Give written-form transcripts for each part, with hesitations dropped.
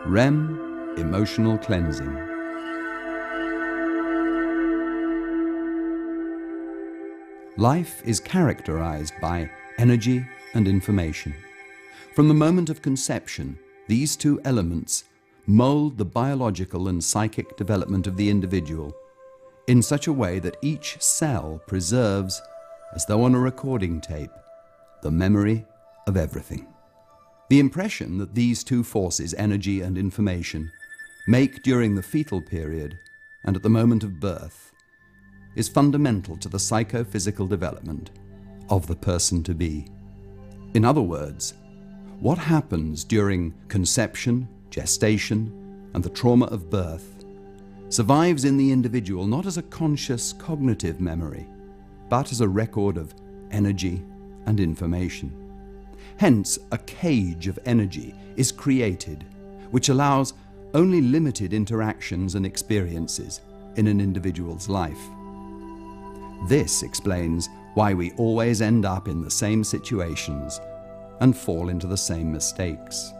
REM, emotional cleansing. Life is characterized by energy and information. From the moment of conception, these two elements mold the biological and psychic development of the individual in such a way that each cell preserves, as though on a recording tape, the memory of everything. The impression that these two forces, energy and information, make during the fetal period and at the moment of birth is fundamental to the psychophysical development of the person to be. In other words, what happens during conception, gestation, and the trauma of birth survives in the individual not as a conscious cognitive memory, but as a record of energy and information. Hence, a cage of energy is created, which allows only limited interactions and experiences in an individual's life. This explains why we always end up in the same situations and fall into the same mistakes.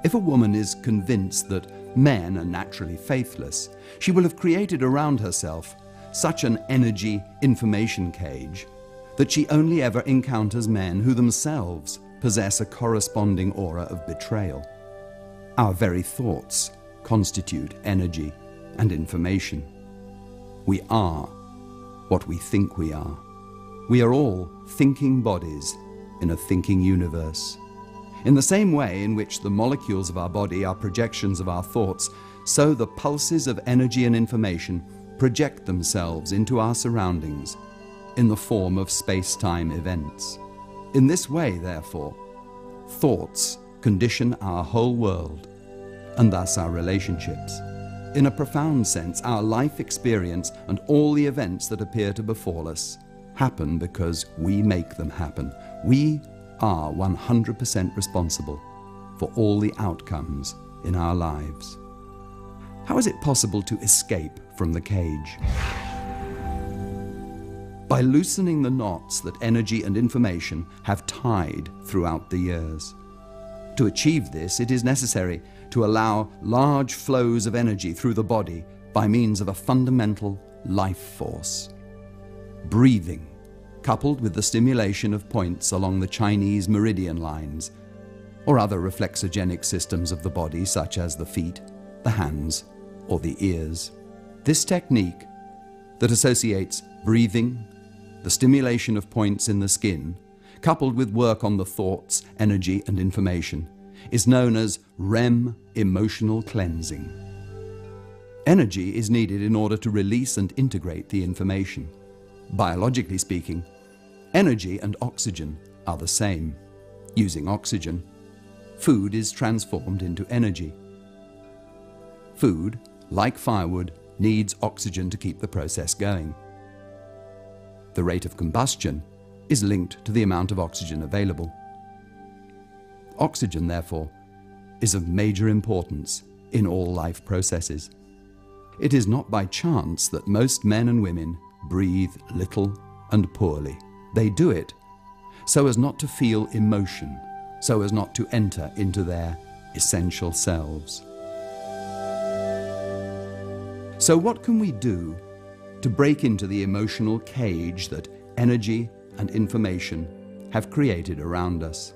If a woman is convinced that men are naturally faithless, she will have created around herself such an energy information cage that she only ever encounters men who themselves possess a corresponding aura of betrayal. Our very thoughts constitute energy and information. We are what we think we are. We are all thinking bodies in a thinking universe. In the same way in which the molecules of our body are projections of our thoughts, so the pulses of energy and information project themselves into our surroundings in the form of space-time events. In this way, therefore, thoughts condition our whole world, and thus our relationships. In a profound sense, our life experience and all the events that appear to befall us happen because we make them happen. We are 100% responsible for all the outcomes in our lives. How is it possible to escape from the cage? By loosening the knots that energy and information have tied throughout the years. To achieve this, it is necessary to allow large flows of energy through the body by means of a fundamental life force. Breathing, coupled with the stimulation of points along the Chinese meridian lines, or other reflexogenic systems of the body such as the feet, the hands, or the ears. This technique that associates breathing, the stimulation of points in the skin, coupled with work on the thoughts, energy, and information, is known as REM, emotional cleansing. Energy is needed in order to release and integrate the information. Biologically speaking, energy and oxygen are the same. Using oxygen, food is transformed into energy. Food, like firewood, needs oxygen to keep the process going. The rate of combustion is linked to the amount of oxygen available. Oxygen, therefore, is of major importance in all life processes. It is not by chance that most men and women breathe little and poorly. They do it so as not to feel emotion, so as not to enter into their essential selves. So what can we do to break into the emotional cage that energy and information have created around us?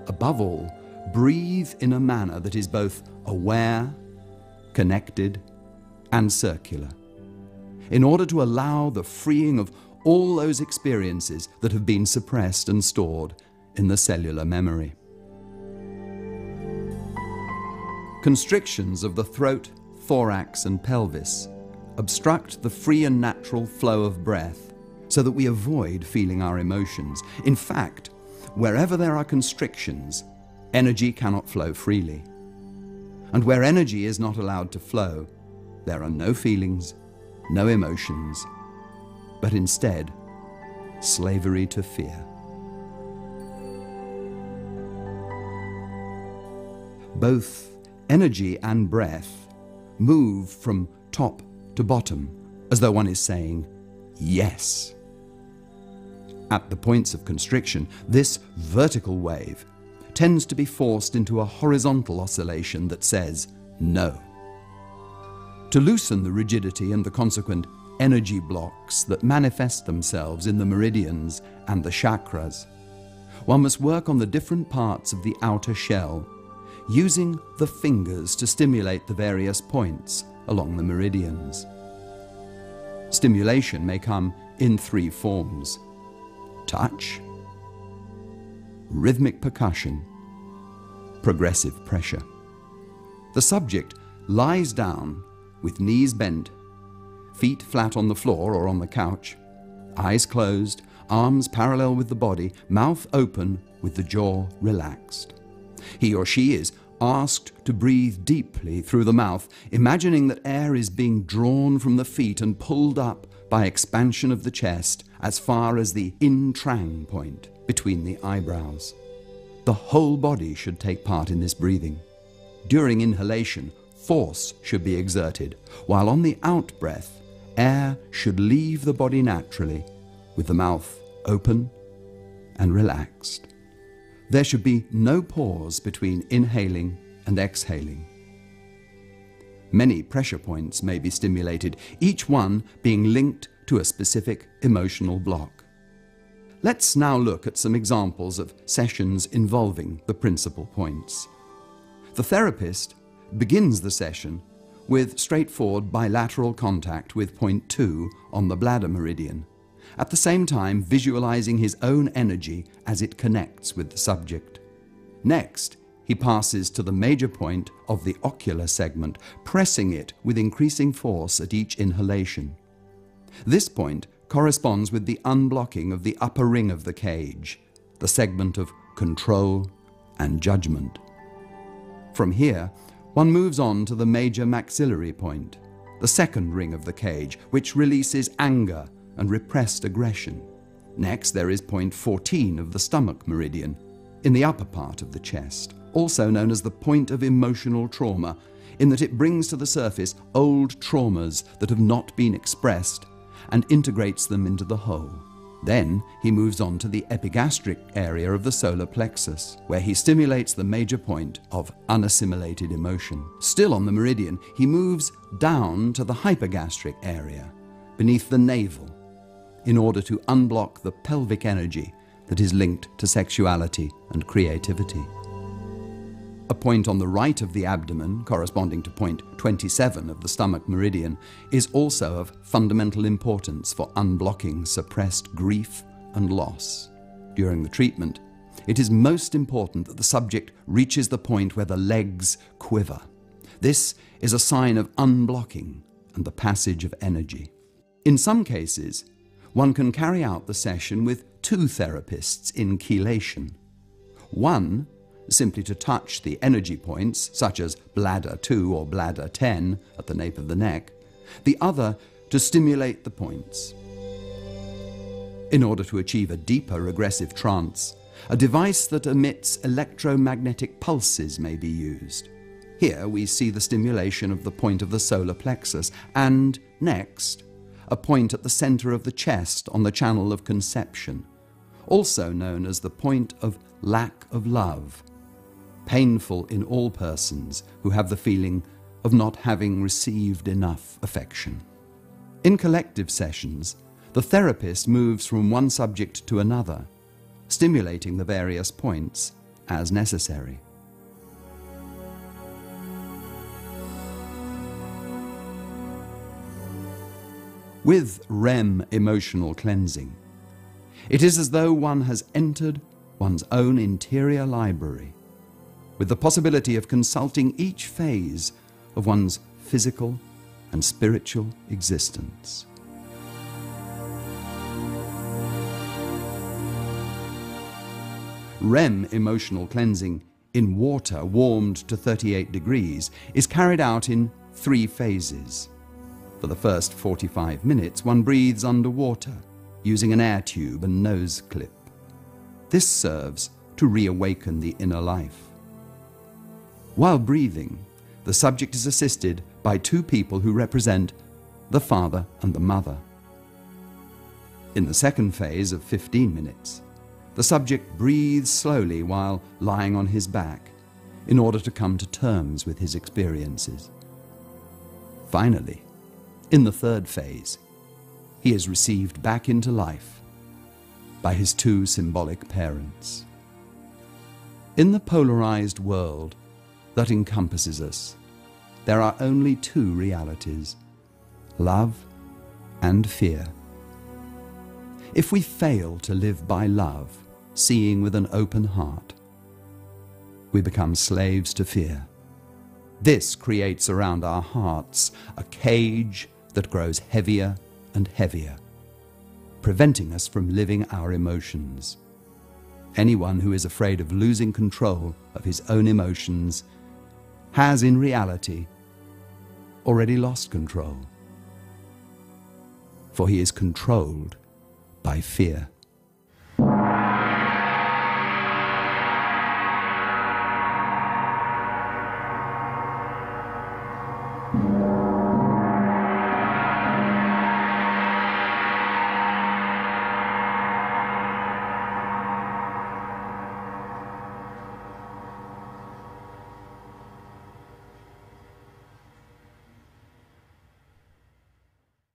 Above all, breathe in a manner that is both aware, connected, and circular, in order to allow the freeing of all those experiences that have been suppressed and stored in the cellular memory. Constrictions of the throat, thorax, and pelvis obstruct the free and natural flow of breath so that we avoid feeling our emotions. In fact, wherever there are constrictions, energy cannot flow freely. And where energy is not allowed to flow, there are no feelings, no emotions, but instead, slavery to fear. Both energy and breath move from top to bottom, as though one is saying, yes. At the points of constriction, this vertical wave tends to be forced into a horizontal oscillation that says no. To loosen the rigidity and the consequent energy blocks that manifest themselves in the meridians and the chakras, one must work on the different parts of the outer shell, using the fingers to stimulate the various points along the meridians. Stimulation may come in three forms: touch, rhythmic percussion, progressive pressure. The subject lies down with knees bent, feet flat on the floor or on the couch, eyes closed, arms parallel with the body, mouth open with the jaw relaxed. He or she is asked to breathe deeply through the mouth, imagining that air is being drawn from the feet and pulled up by expansion of the chest as far as the in-trang point between the eyebrows. The whole body should take part in this breathing. During inhalation, force should be exerted, while on the out-breath, air should leave the body naturally, with the mouth open and relaxed. There should be no pause between inhaling and exhaling. Many pressure points may be stimulated, each one being linked to a specific emotional block. Let's now look at some examples of sessions involving the principal points. The therapist begins the session with straightforward bilateral contact with point 2 on the bladder meridian, at the same time visualizing his own energy as it connects with the subject. Next, he passes to the major point of the ocular segment, pressing it with increasing force at each inhalation. This point corresponds with the unblocking of the upper ring of the cage, the segment of control and judgment. From here, one moves on to the major maxillary point, the second ring of the cage, which releases anger and repressed aggression. Next, there is point 14 of the stomach meridian, in the upper part of the chest, also known as the point of emotional trauma, in that it brings to the surface old traumas that have not been expressed and integrates them into the whole. Then he moves on to the epigastric area of the solar plexus, where he stimulates the major point of unassimilated emotion. Still on the meridian, he moves down to the hypergastric area, beneath the navel, in order to unblock the pelvic energy that is linked to sexuality and creativity. A point on the right of the abdomen, corresponding to point 27 of the stomach meridian, is also of fundamental importance for unblocking suppressed grief and loss. During the treatment, it is most important that the subject reaches the point where the legs quiver. This is a sign of unblocking and the passage of energy. In some cases, one can carry out the session with two therapists in chelation. One simply to touch the energy points, such as bladder 2 or bladder 10 at the nape of the neck, the other to stimulate the points. In order to achieve a deeper regressive trance, a device that emits electromagnetic pulses may be used. Here we see the stimulation of the point of the solar plexus, and next, a point at the center of the chest on the channel of conception, also known as the point of lack of love, painful in all persons who have the feeling of not having received enough affection. In collective sessions, the therapist moves from one subject to another, stimulating the various points as necessary. With REM emotional cleansing, it is as though one has entered one's own interior library, with the possibility of consulting each phase of one's physical and spiritual existence. REM emotional cleansing in water warmed to 38 degrees is carried out in 3 phases. For the first 45 minutes, one breathes underwater using an air tube and nose clip. This serves to reawaken the inner life. While breathing, the subject is assisted by 2 people who represent the father and the mother. In the second phase of 15 minutes, The subject breathes slowly while lying on his back in order to come to terms with his experiences. Finally, in the third phase, he is received back into life by his two symbolic parents. In the polarized world that encompasses us, there are only two realities: love and fear. If we fail to live by love, seeing with an open heart, we become slaves to fear. This creates around our hearts a cage that grows heavier and heavier, preventing us from living our emotions. Anyone who is afraid of losing control of his own emotions has, in reality, already lost control, for he is controlled by fear.